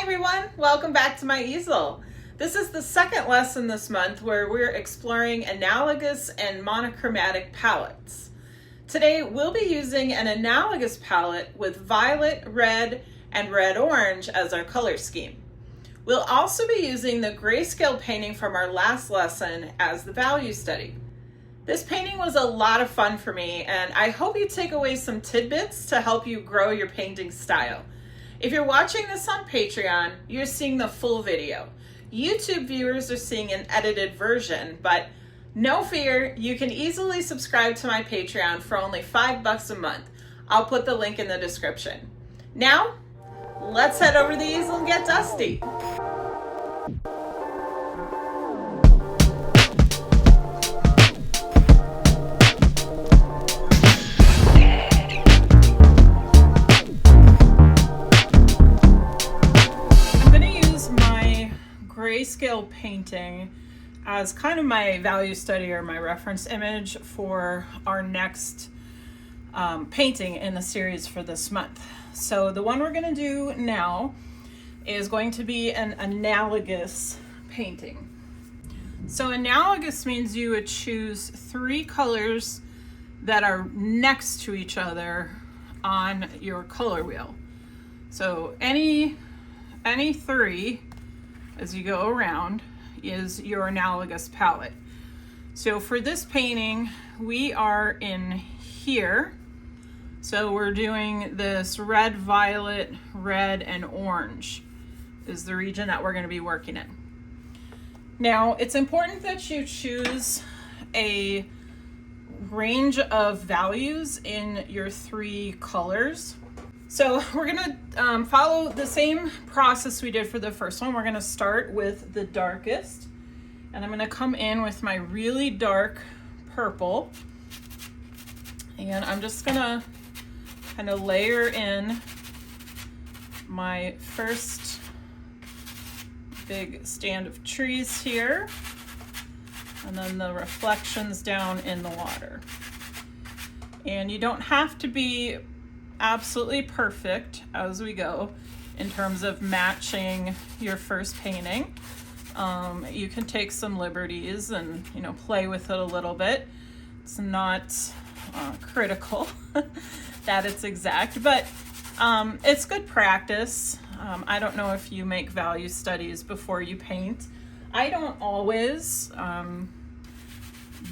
everyone, welcome back to my easel. This is the second lesson this month where we're exploring analogous and monochromatic palettes. Today we'll be using an analogous palette with violet, red, and red-orange as our color scheme. We'll also be using the grayscale painting from our last lesson as the value study. This painting was a lot of fun for me, and I hope you take away some tidbits to help you grow your painting style. If you're watching this on Patreon, you're seeing the full video. YouTube viewers are seeing an edited version, but no fear, you can easily subscribe to my Patreon for only $5 a month. I'll put the link in the description. Now, let's head over the easel and get dusty. Grayscale painting as kind of my value study or my reference image for our next painting in the series for this month. So the one we're going to do now is going to be an analogous painting. So analogous means you would choose 3 colors that are next to each other on your color wheel. So any 3 as you go around is your analogous palette. So for this painting, we are in here. So we're doing this red, violet, red, and orange is the region that we're going to be working in. Now, it's important that you choose a range of values in your 3 colors. So we're gonna follow the same process we did for the first one. We're gonna start with the darkest, and I'm gonna come in with my really dark purple, and I'm just gonna kind of layer in my first big stand of trees here, and then the reflections down in the water. And you don't have to be absolutely perfect as we go in terms of matching your first painting. You can take some liberties and play with it a little bit. It's not critical that it's exact, but it's good practice. I don't know if you make value studies before you paint. I don't always,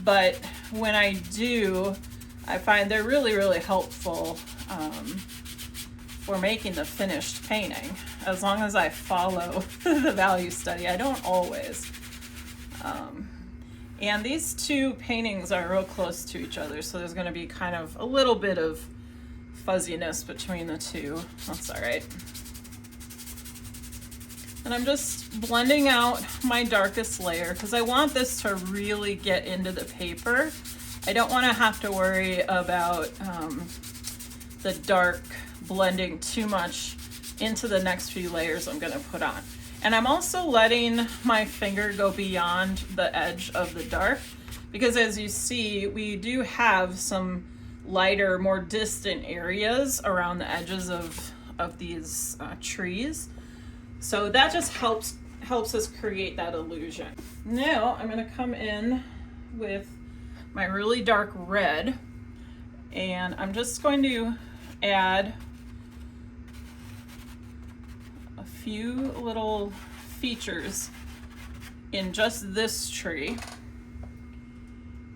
but when I do, I find they're really helpful for making the finished painting, as long as I follow the value study. I don't always. And these 2 paintings are real close to each other, so there's going to be kind of a little bit of fuzziness between the 2. That's all right. And I'm just blending out my darkest layer because I want this to really get into the paper. I don't want to have to worry about the dark blending too much into the next few layers I'm going to put on. And I'm also letting my finger go beyond the edge of the dark because, as you see, we do have some lighter, more distant areas around the edges of these trees. So that just helps us create that illusion. Now I'm going to come in with my really dark red, and I'm just going to add a few little features in just this tree.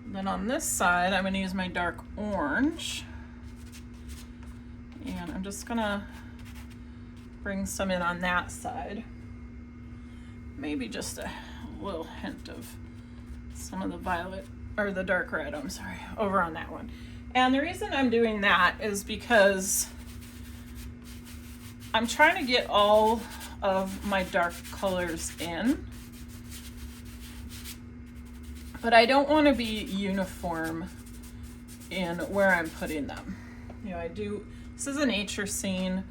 And then on this side, I'm going to use my dark orange, and I'm just going to bring some in on that side. Maybe just a little hint of some of the violet, or the dark red, I'm sorry, over on that one. And the reason I'm doing that is because I'm trying to get all of my dark colors in, but I don't want to be uniform in where I'm putting them. This is a nature scene,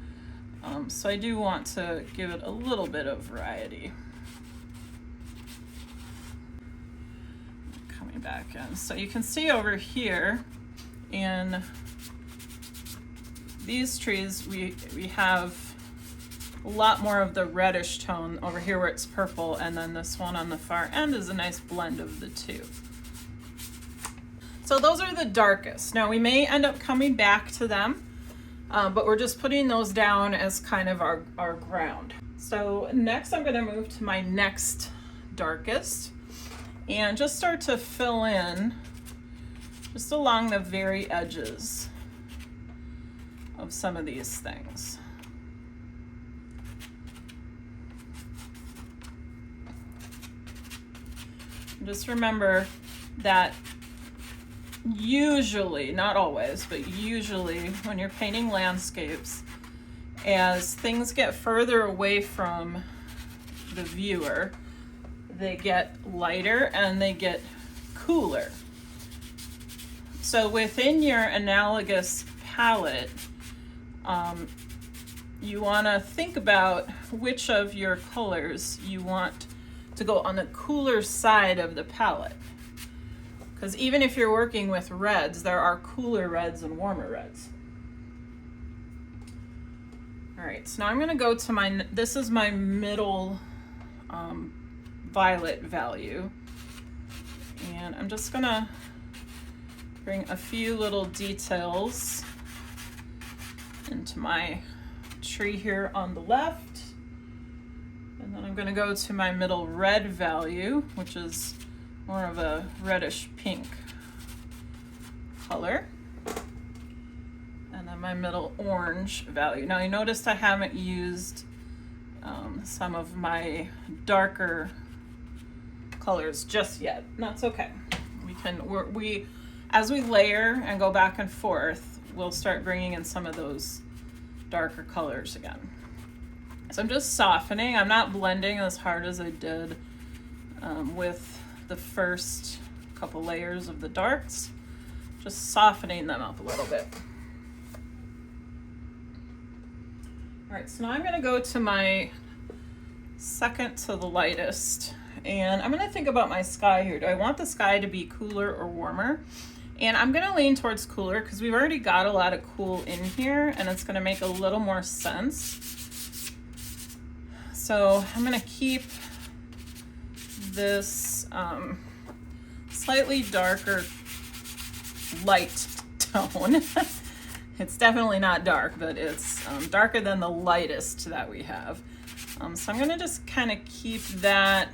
so I do want to give it a little bit of variety. Coming back in. So you can see over here in these trees, we have a lot more of the reddish tone over here where it's purple, and then this one on the far end is a nice blend of the two. So those are the darkest. Now we may end up coming back to them, but we're just putting those down as kind of our ground. So next I'm gonna move to my next darkest and just start to fill in just along the very edges of some of these things. Just remember that usually, not always, but usually when you're painting landscapes, as things get further away from the viewer, they get lighter and they get cooler. So within your analogous palette, you want to think about which of your colors you want to go on the cooler side of the palette. Because even if you're working with reds, there are cooler reds and warmer reds. All right, so now I'm going to go to this is my middle violet value. And I'm just going to bring a few little details into my tree here on the left. And then I'm going to go to my middle red value, which is more of a reddish pink color. And then my middle orange value. Now you noticed I haven't used some of my darker colors just yet. And that's okay. As we layer and go back and forth, we'll start bringing in some of those darker colors again. So I'm just softening. I'm not blending as hard as I did with the first couple layers of the darks, just softening them up a little bit. All right, so now I'm going to go to my second to the lightest, and I'm going to think about my sky here. Do I want the sky to be cooler or warmer? And I'm going to lean towards cooler because we've already got a lot of cool in here, and it's going to make a little more sense. So I'm going to keep this slightly darker light tone. It's definitely not dark, but it's darker than the lightest that we have. So I'm going to just kind of keep that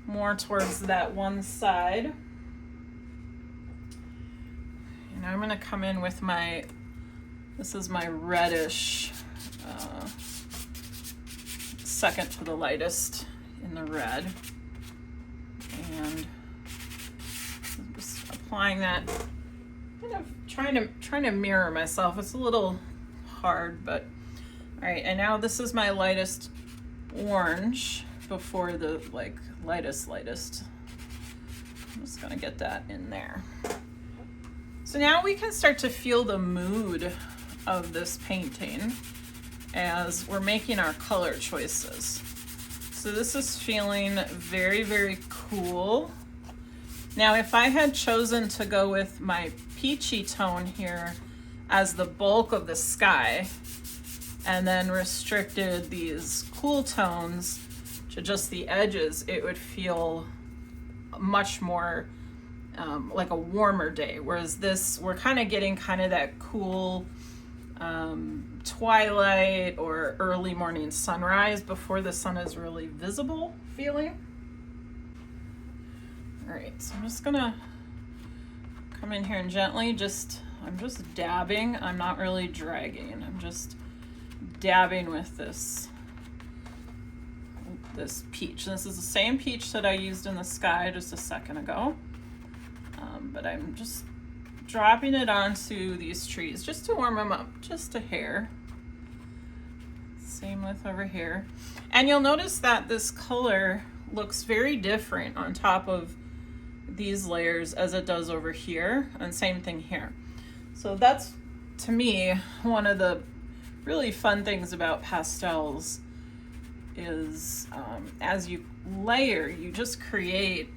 more towards that one side. And I'm going to come in with this is my reddish second to the lightest in the red. And just applying that, kind of trying to mirror myself. It's a little hard, but all right. And now this is my lightest orange before the lightest. I'm just gonna get that in there. So now we can start to feel the mood of this painting as we're making our color choices. So this is feeling very, very cool. Now, if I had chosen to go with my peachy tone here as the bulk of the sky and then restricted these cool tones to just the edges, it would feel much more like a warmer day. Whereas this, we're kind of getting kind of that cool twilight or early morning sunrise before the sun is really visible feeling. All right, so I'm just gonna come in here and gently I'm just dabbing. I'm not really dragging. I'm just dabbing with this peach. This is the same peach that I used in the sky just a second ago. But I'm just dropping it onto these trees just to warm them up, just a hair. Same with over here. And you'll notice that this color looks very different on top of these layers as it does over here, and same thing here. So that's, to me, one of the really fun things about pastels is as you layer, you just create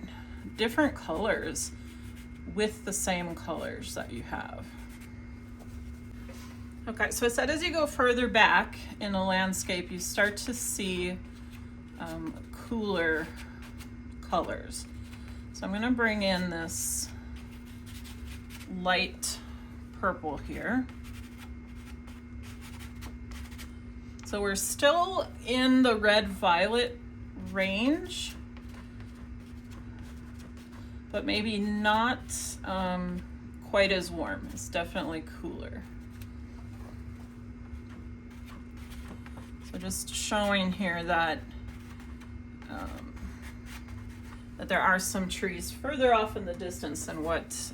different colors with the same colors that you have. Okay, so I said as you go further back in a landscape, you start to see cooler colors. So I'm going to bring in this light purple here. So we're still in the red-violet range, but maybe not quite as warm. It's definitely cooler. So just showing here that that there are some trees further off in the distance than what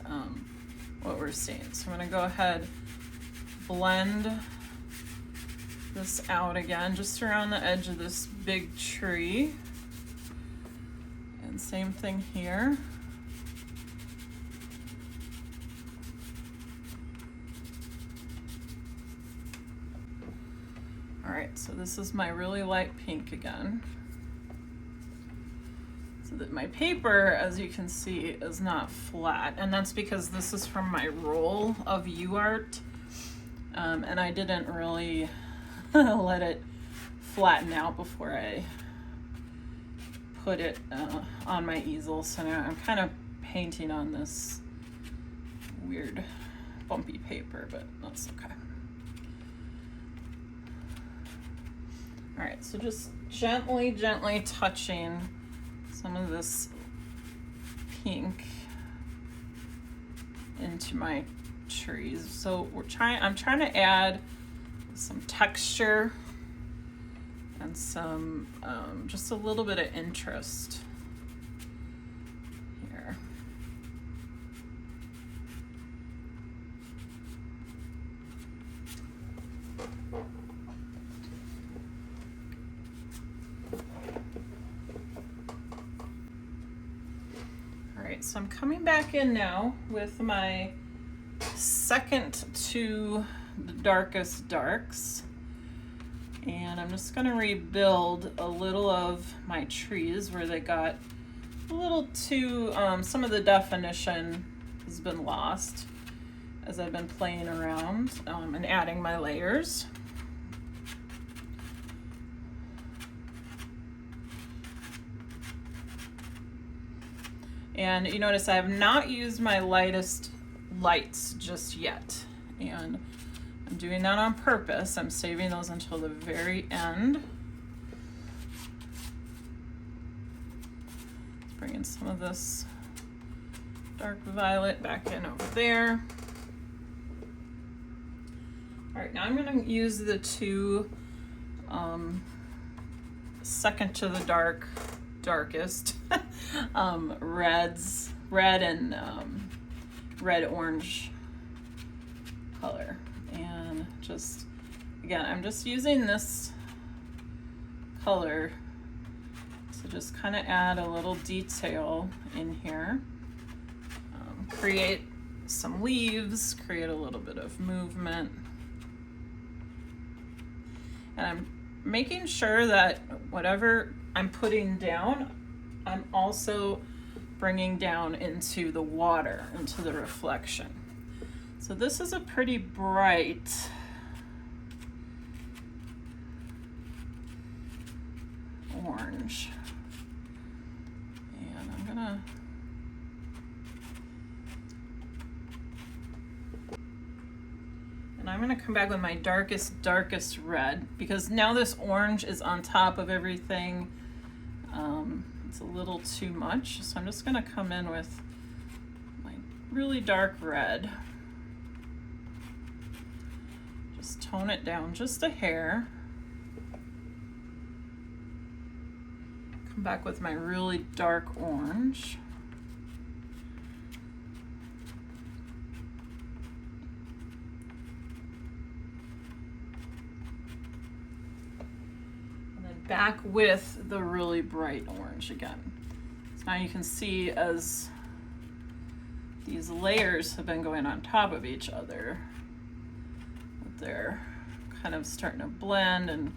we're seeing. So I'm going to go ahead, blend this out again, just around the edge of this big tree. And same thing here. All right, so this is my really light pink again. So that my paper, as you can see, is not flat, and that's because this is from my roll of UArt, and I didn't really let it flatten out before I put it on my easel. So now I'm kind of painting on this weird bumpy paper, but that's okay. All right, so just gently touching some of this pink into my trees. So I'm trying to add some texture and some just a little bit of interest here. So I'm coming back in now with my second to the darkest darks, and I'm just going to rebuild a little of my trees where they got a little too, some of the definition has been lost as I've been playing around and adding my layers. And you notice I have not used my lightest lights just yet. And I'm doing that on purpose. I'm saving those until the very end. Let's bring in some of this dark violet back in over there. All right, now I'm going to use the two second to the darkest red and red orange color, and just again I'm just using this color to just kind of add a little detail in here, create some leaves, create a little bit of movement, and I'm making sure that whatever I'm putting down, I'm also bringing down into the water, into the reflection. So this is a pretty bright orange. And I'm gonna come back with my darkest red, because now this orange is on top of everything. It's a little too much, so I'm just gonna come in with my really dark red. Just tone it down just a hair. Come back with my really dark orange. Back with the really bright orange again. So now you can see as these layers have been going on top of each other, that they're kind of starting to blend and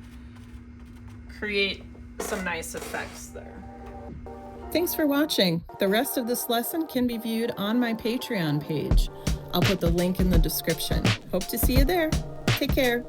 create some nice effects there. Thanks for watching. The rest of this lesson can be viewed on my Patreon page. I'll put the link in the description. Hope to see you there. Take care.